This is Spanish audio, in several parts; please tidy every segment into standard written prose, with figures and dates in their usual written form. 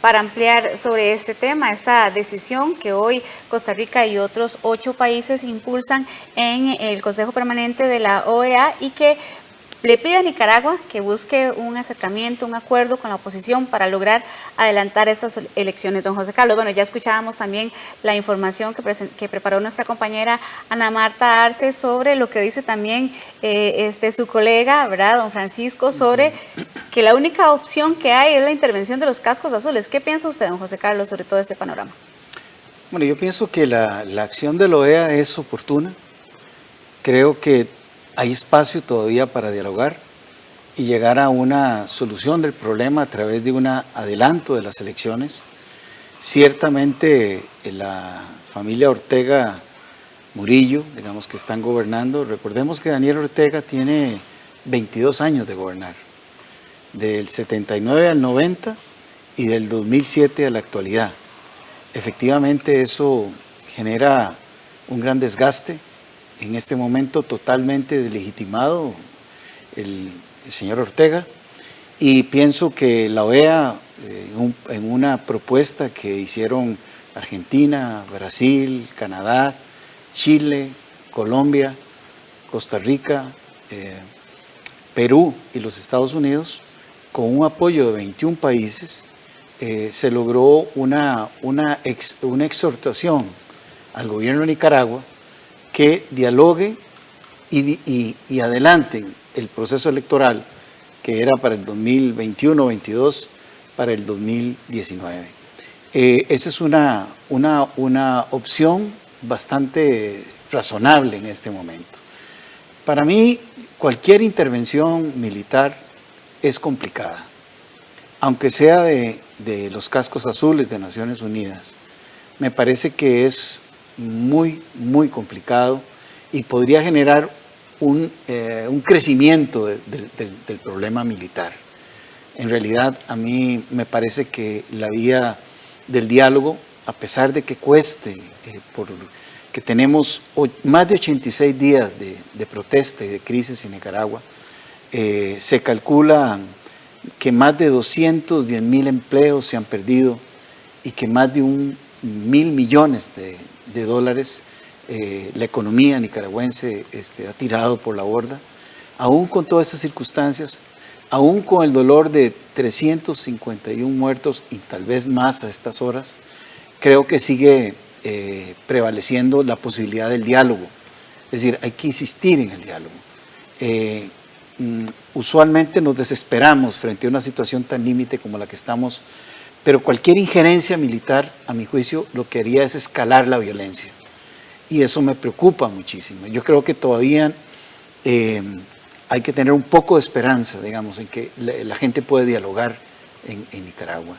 para ampliar sobre este tema, esta decisión que hoy Costa Rica y otros 8 países impulsan en el Consejo Permanente de la OEA y que le pide a Nicaragua que busque un acercamiento, un acuerdo con la oposición para lograr adelantar estas elecciones. Don José Carlos, bueno, ya escuchábamos también la información que preparó nuestra compañera Ana Marta Arce sobre lo que dice también su colega, ¿verdad?, don Francisco, sobre que la única opción que hay es la intervención de los cascos azules. ¿Qué piensa usted, don José Carlos, sobre todo este panorama? Bueno, yo pienso que la acción de la OEA es oportuna. Creo que hay espacio todavía para dialogar y llegar a una solución del problema a través de un adelanto de las elecciones. Ciertamente la familia Ortega Murillo, digamos, que están gobernando. Recordemos que Daniel Ortega tiene 22 años de gobernar, del 79 al 90 y del 2007 a la actualidad. Efectivamente eso genera un gran desgaste. En este momento totalmente deslegitimado el señor Ortega, y pienso que la OEA, en una propuesta que hicieron Argentina, Brasil, Canadá, Chile, Colombia, Costa Rica, Perú y los Estados Unidos, con un apoyo de 21 países, se logró una exhortación al gobierno de Nicaragua que dialogue y adelanten el proceso electoral que era para el 2021-22 para el 2019. Esa es una opción bastante razonable en este momento. Para mí, cualquier intervención militar es complicada, aunque sea de los cascos azules de Naciones Unidas. Me parece que es muy complicado y podría generar un crecimiento del problema militar. En realidad, a mí me parece que la vía del diálogo, a pesar de que cueste, que tenemos más de 86 días de protesta y de crisis en Nicaragua, se calcula que más de 210.000 empleos se han perdido y que más de 1.000 millones de dólares la economía nicaragüense ha tirado por la borda. Aún con todas estas circunstancias, aún con el dolor de 351 muertos y tal vez más a estas horas, creo que sigue prevaleciendo la posibilidad del diálogo. Es decir, hay que insistir en el diálogo. Usualmente nos desesperamos frente a una situación tan límite como la que estamos, pero cualquier injerencia militar, a mi juicio, lo que haría es escalar la violencia. Y eso me preocupa muchísimo. Yo creo que todavía hay que tener un poco de esperanza, digamos, en que la gente puede dialogar en Nicaragua.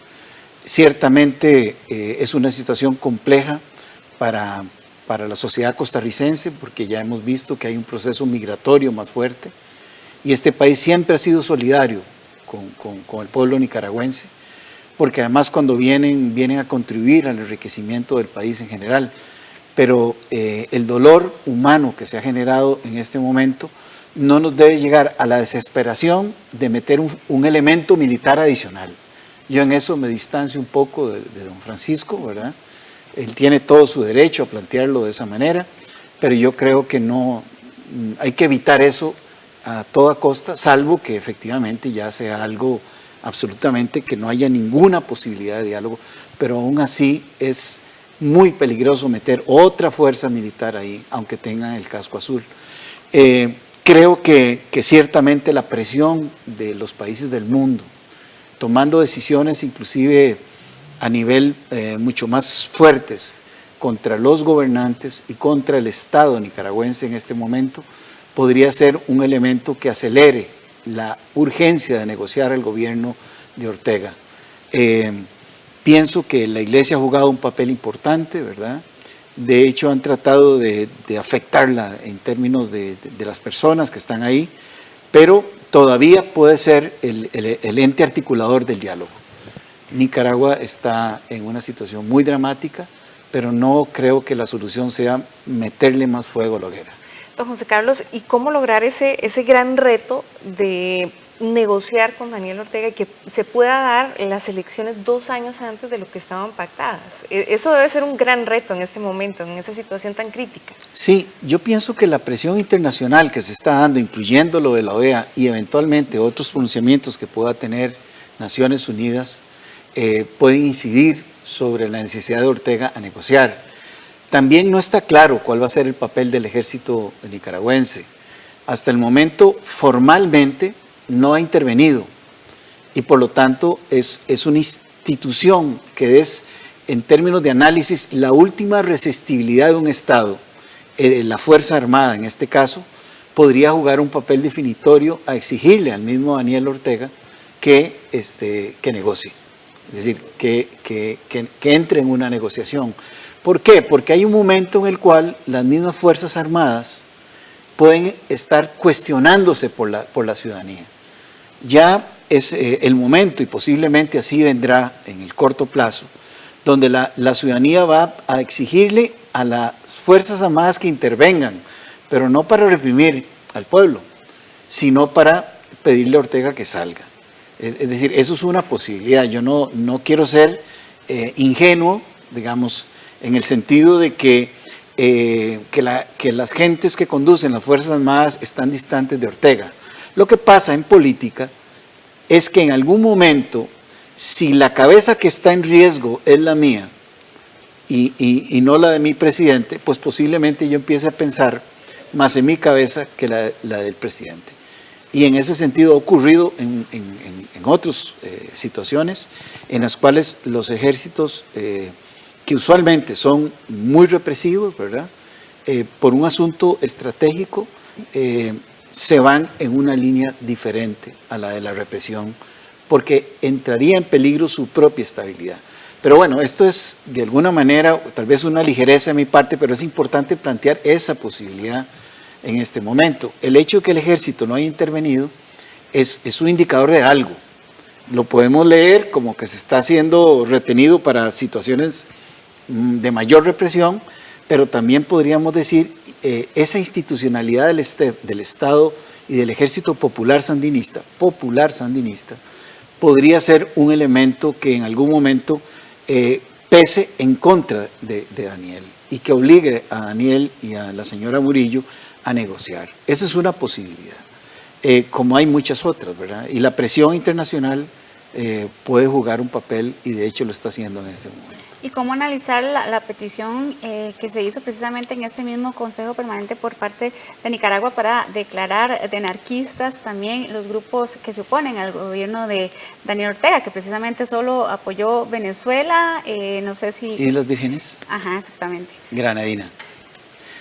Ciertamente es una situación compleja para la sociedad costarricense, porque ya hemos visto que hay un proceso migratorio más fuerte, y este país siempre ha sido solidario con el pueblo nicaragüense, porque además cuando vienen a contribuir al enriquecimiento del país en general. Pero el dolor humano que se ha generado en este momento no nos debe llegar a la desesperación de meter un elemento militar adicional. Yo en eso me distancio un poco de don Francisco, ¿verdad? Él tiene todo su derecho a plantearlo de esa manera, pero yo creo que no, hay que evitar eso a toda costa, salvo que efectivamente ya sea algo absolutamente que no haya ninguna posibilidad de diálogo, pero aún así es muy peligroso meter otra fuerza militar ahí, aunque tengan el casco azul. Creo que ciertamente la presión de los países del mundo, tomando decisiones inclusive a nivel mucho más fuertes contra los gobernantes y contra el Estado nicaragüense en este momento, podría ser un elemento que acelere la urgencia de negociar al gobierno de Ortega. Pienso que la Iglesia ha jugado un papel importante, ¿verdad? De hecho, han tratado de afectarla en términos de las personas que están ahí, pero todavía puede ser el ente articulador del diálogo. Nicaragua está en una situación muy dramática, pero no creo que la solución sea meterle más fuego a la hoguera. Don José Carlos, ¿y cómo lograr ese gran reto de negociar con Daniel Ortega y que se pueda dar las elecciones 2 años antes de lo que estaban pactadas? Eso debe ser un gran reto en este momento, en esa situación tan crítica. Sí, yo pienso que la presión internacional que se está dando, incluyendo lo de la OEA y eventualmente otros pronunciamientos que pueda tener Naciones Unidas, pueden incidir sobre la necesidad de Ortega a negociar. También no está claro cuál va a ser el papel del ejército nicaragüense. Hasta el momento, formalmente, no ha intervenido y por lo tanto es una institución que es, en términos de análisis, la última resistibilidad de un Estado. La Fuerza Armada, en este caso, podría jugar un papel definitorio a exigirle al mismo Daniel Ortega que negocie, es decir, que entre en una negociación. ¿Por qué? Porque hay un momento en el cual las mismas Fuerzas Armadas pueden estar cuestionándose por la ciudadanía. Ya es el momento, y posiblemente así vendrá en el corto plazo, donde la ciudadanía va a exigirle a las Fuerzas Armadas que intervengan, pero no para reprimir al pueblo, sino para pedirle a Ortega que salga. Es decir, eso es una posibilidad. Yo no quiero ser ingenuo, digamos, en el sentido de que las gentes que conducen las Fuerzas Armadas están distantes de Ortega. Lo que pasa en política es que en algún momento, si la cabeza que está en riesgo es la mía y no la de mi presidente, pues posiblemente yo empiece a pensar más en mi cabeza que la del presidente. Y en ese sentido ha ocurrido en otras situaciones en las cuales los ejércitos, que usualmente son muy represivos, ¿verdad? Por un asunto estratégico, se van en una línea diferente a la de la represión, porque entraría en peligro su propia estabilidad. Pero bueno, esto es de alguna manera, tal vez una ligereza de mi parte, pero es importante plantear esa posibilidad en este momento. El hecho de que el ejército no haya intervenido es un indicador de algo. Lo podemos leer como que se está siendo retenido para situaciones de mayor represión, pero también podríamos decir esa institucionalidad del Estado y del Ejército Popular Sandinista, podría ser un elemento que en algún momento pese en contra de Daniel y que obligue a Daniel y a la señora Murillo a negociar. Esa es una posibilidad, como hay muchas otras, ¿verdad? Y la presión internacional puede jugar un papel y de hecho lo está haciendo en este momento. ¿Y cómo analizar la petición que se hizo precisamente en este mismo Consejo Permanente por parte de Nicaragua para declarar de anarquistas también los grupos que se oponen al gobierno de Daniel Ortega, que precisamente solo apoyó Venezuela, no sé si... ¿Y las Vírgenes? Ajá, exactamente. Granadina.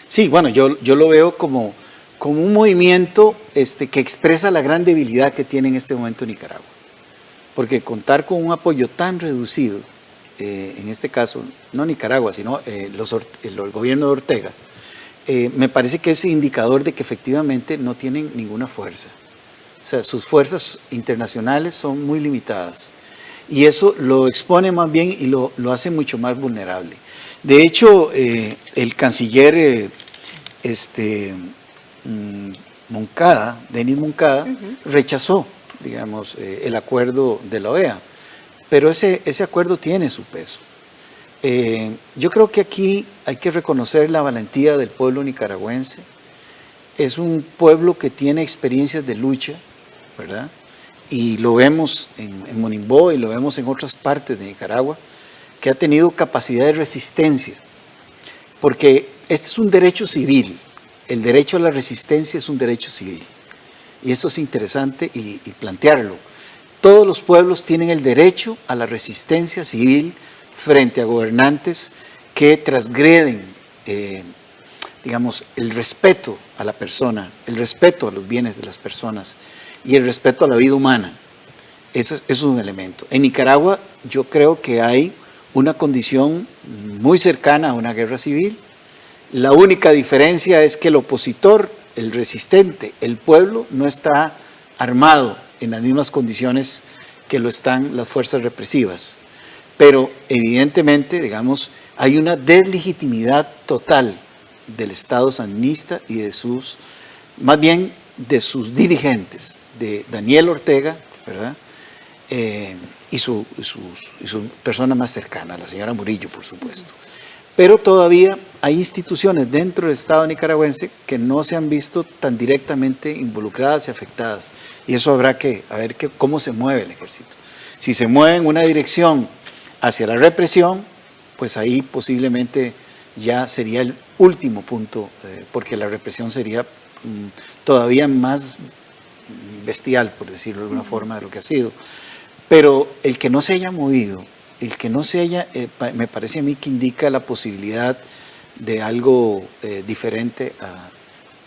Sí, bueno, yo lo veo como un movimiento que expresa la gran debilidad que tiene en este momento Nicaragua. Porque contar con un apoyo tan reducido, en este caso, no Nicaragua, sino el gobierno de Ortega, me parece que es indicador de que efectivamente no tienen ninguna fuerza. O sea, sus fuerzas internacionales son muy limitadas. Y eso lo expone más bien y lo hace mucho más vulnerable. De hecho, el canciller Moncada, Denis Moncada, rechazó, digamos, el acuerdo de la OEA. Pero ese acuerdo tiene su peso. Yo creo que aquí hay que reconocer la valentía del pueblo nicaragüense. Es un pueblo que tiene experiencias de lucha, ¿verdad? Y lo vemos en Monimbó y lo vemos en otras partes de Nicaragua, que ha tenido capacidad de resistencia. Porque este es un derecho civil. El derecho a la resistencia es un derecho civil. Y esto es interesante y plantearlo. Todos los pueblos tienen el derecho a la resistencia civil frente a gobernantes que transgreden, digamos, el respeto a la persona, el respeto a los bienes de las personas y el respeto a la vida humana. Eso es un elemento. En Nicaragua yo creo que hay una condición muy cercana a una guerra civil. La única diferencia es que el opositor, el resistente, el pueblo, no está armado en las mismas condiciones que lo están las fuerzas represivas. Pero evidentemente, digamos, hay una deslegitimidad total del Estado sandinista y de sus, más bien de sus dirigentes, de Daniel Ortega, ¿verdad? Y su persona más cercana, la señora Murillo, por supuesto. Pero todavía hay instituciones dentro del Estado nicaragüense que no se han visto tan directamente involucradas y afectadas. Y eso habrá que ver cómo se mueve el ejército. Si se mueve en una dirección hacia la represión, pues ahí posiblemente ya sería el último punto, porque la represión sería todavía más bestial, por decirlo de alguna forma, de lo que ha sido. Pero el que no se haya movido, el que no se haya, me parece a mí que indica la posibilidad de algo diferente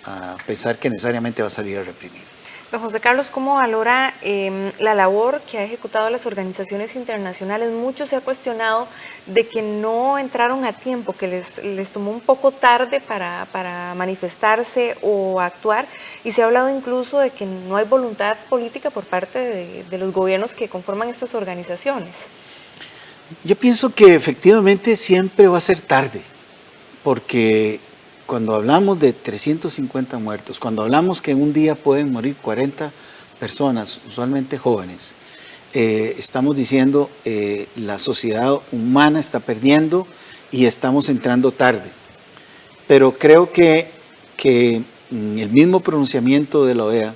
a pensar que necesariamente va a salir a reprimir. Don José Carlos, ¿cómo valora la labor que ha ejecutado las organizaciones internacionales? Mucho se ha cuestionado de que no entraron a tiempo, que les tomó un poco tarde para manifestarse o actuar, y se ha hablado incluso de que no hay voluntad política por parte de los gobiernos que conforman estas organizaciones. Yo pienso que efectivamente siempre va a ser tarde, porque cuando hablamos de 350 muertos, cuando hablamos que en un día pueden morir 40 personas, usualmente jóvenes, estamos diciendo la sociedad humana está perdiendo y estamos entrando tarde. Pero creo que el mismo pronunciamiento de la OEA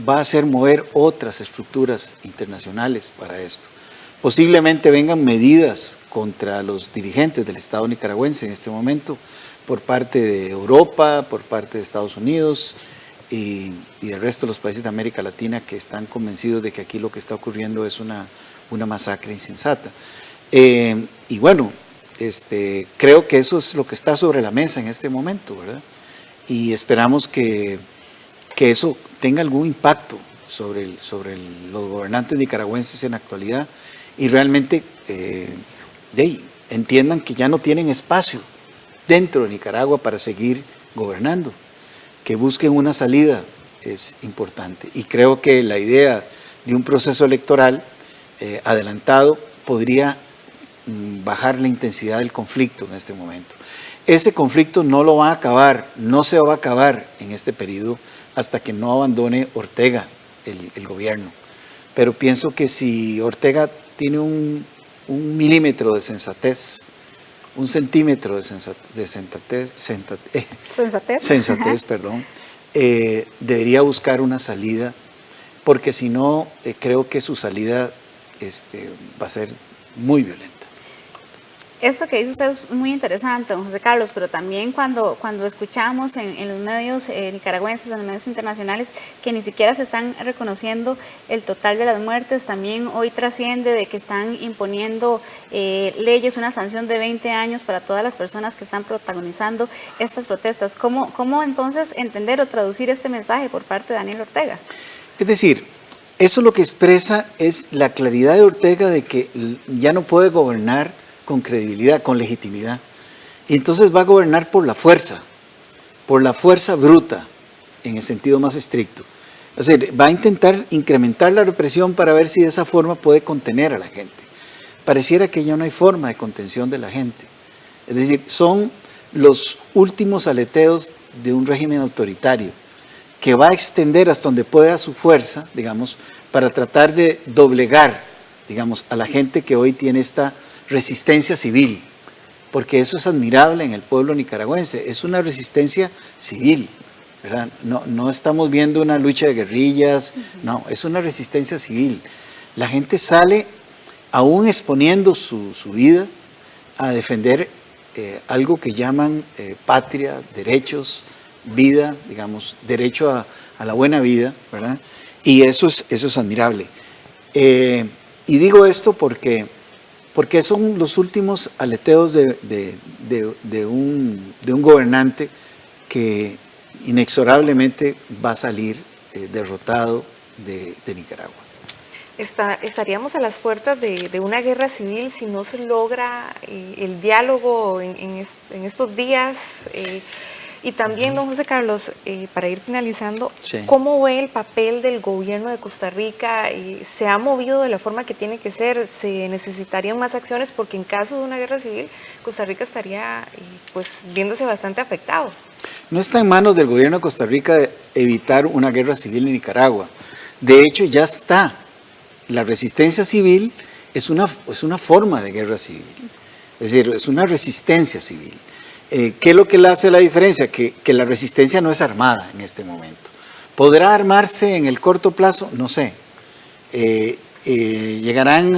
va a hacer mover otras estructuras internacionales para esto. Posiblemente vengan medidas contra los dirigentes del Estado nicaragüense en este momento, por parte de Europa, por parte de Estados Unidos y del resto de los países de América Latina que están convencidos de que aquí lo que está ocurriendo es una masacre insensata. Y bueno, creo que eso es lo que está sobre la mesa en este momento, ¿verdad? Y esperamos que eso tenga algún impacto sobre los gobernantes nicaragüenses en la actualidad y realmente entiendan que ya no tienen espacio dentro de Nicaragua para seguir gobernando, que busquen una salida es importante. Y creo que la idea de un proceso electoral adelantado podría bajar la intensidad del conflicto en este momento. Ese conflicto no lo va a acabar, no se va a acabar en este periodo hasta que no abandone Ortega el gobierno. Pero pienso que si Ortega tiene un milímetro de sensatez, un centímetro de sensatez, perdón, debería buscar una salida, porque si no, creo que su salida va a ser muy violenta. Esto que dice usted es muy interesante, don José Carlos, pero también cuando escuchamos en los medios nicaragüenses, en los medios internacionales, que ni siquiera se están reconociendo el total de las muertes, también hoy trasciende de que están imponiendo leyes, una sanción de 20 años para todas las personas que están protagonizando estas protestas. ¿Cómo entonces entender o traducir este mensaje por parte de Daniel Ortega? Es decir, eso lo que expresa es la claridad de Ortega de que ya no puede gobernar con credibilidad, con legitimidad. Y entonces va a gobernar por la fuerza bruta, en el sentido más estricto. O sea, va a intentar incrementar la represión para ver si de esa forma puede contener a la gente. Pareciera que ya no hay forma de contención de la gente. Es decir, son los últimos aleteos de un régimen autoritario que va a extender hasta donde pueda su fuerza, digamos, para tratar de doblegar, digamos, a la gente que hoy tiene esta resistencia civil, porque eso es admirable en el pueblo nicaragüense, es una resistencia civil, ¿verdad? No estamos viendo una lucha de guerrillas, no, es una resistencia civil. La gente sale, aún exponiendo su vida, a defender algo que llaman patria, derechos, vida, digamos, derecho a la buena vida, ¿verdad? Y eso es admirable. Y digo esto porque son los últimos aleteos de un gobernante que inexorablemente va a salir derrotado de Nicaragua. Estaríamos a las puertas de una guerra civil si no se logra el diálogo en estos días. Y también, don José Carlos, para ir finalizando, sí, ¿cómo ve el papel del gobierno de Costa Rica? ¿Se ha movido de la forma que tiene que ser? ¿Se necesitarían más acciones? Porque en caso de una guerra civil, Costa Rica estaría pues viéndose bastante afectado. No está en manos del gobierno de Costa Rica evitar una guerra civil en Nicaragua. De hecho, ya está. La resistencia civil es una forma de guerra civil. Es decir, es una resistencia civil. ¿Qué es lo que le hace la diferencia? Que la resistencia no es armada en este momento. ¿Podrá armarse en el corto plazo? No sé. ¿Llegarán,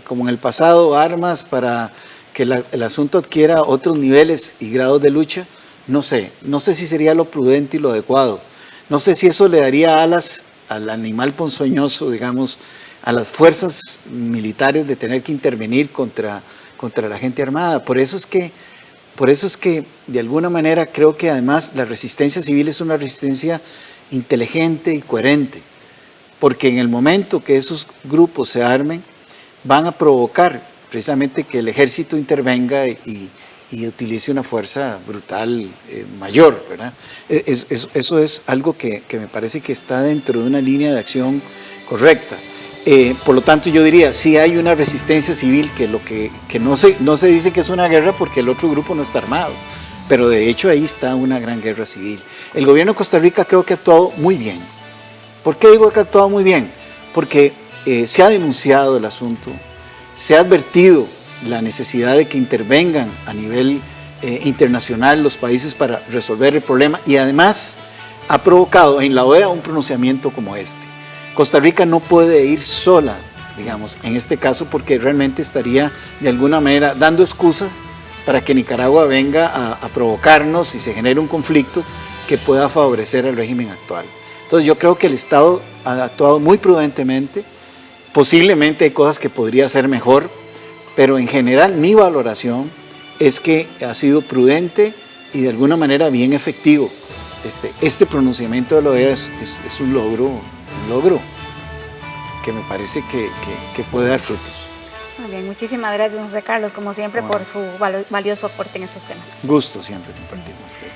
como en el pasado, armas para que el asunto adquiera otros niveles y grados de lucha? No sé. No sé si sería lo prudente y lo adecuado. No sé si eso le daría alas al animal ponzoñoso, digamos, a las fuerzas militares de tener que intervenir contra la gente armada. Por eso es que, de alguna manera, creo que además la resistencia civil es una resistencia inteligente y coherente, porque en el momento que esos grupos se armen, van a provocar precisamente que el ejército intervenga y utilice una fuerza brutal mayor, ¿verdad? Eso es algo que me parece que está dentro de una línea de acción correcta. Por lo tanto, yo diría, sí hay una resistencia civil, que no se dice que es una guerra porque el otro grupo no está armado, pero de hecho ahí está una gran guerra civil. El gobierno de Costa Rica creo que ha actuado muy bien. ¿Por qué digo que ha actuado muy bien? Porque se ha denunciado el asunto, se ha advertido la necesidad de que intervengan a nivel internacional los países para resolver el problema, y además ha provocado en la OEA un pronunciamiento como este. Costa Rica no puede ir sola, digamos, en este caso, porque realmente estaría de alguna manera dando excusas para que Nicaragua venga a provocarnos y se genere un conflicto que pueda favorecer al régimen actual. Entonces yo creo que el Estado ha actuado muy prudentemente. Posiblemente hay cosas que podría hacer mejor, pero en general mi valoración es que ha sido prudente y de alguna manera bien efectivo. Este pronunciamiento de la OEA es un logro que me parece que puede dar frutos. Muy bien, muchísimas gracias, José Carlos, como siempre, por su valioso aporte en estos temas. Gusto siempre compartir con ustedes.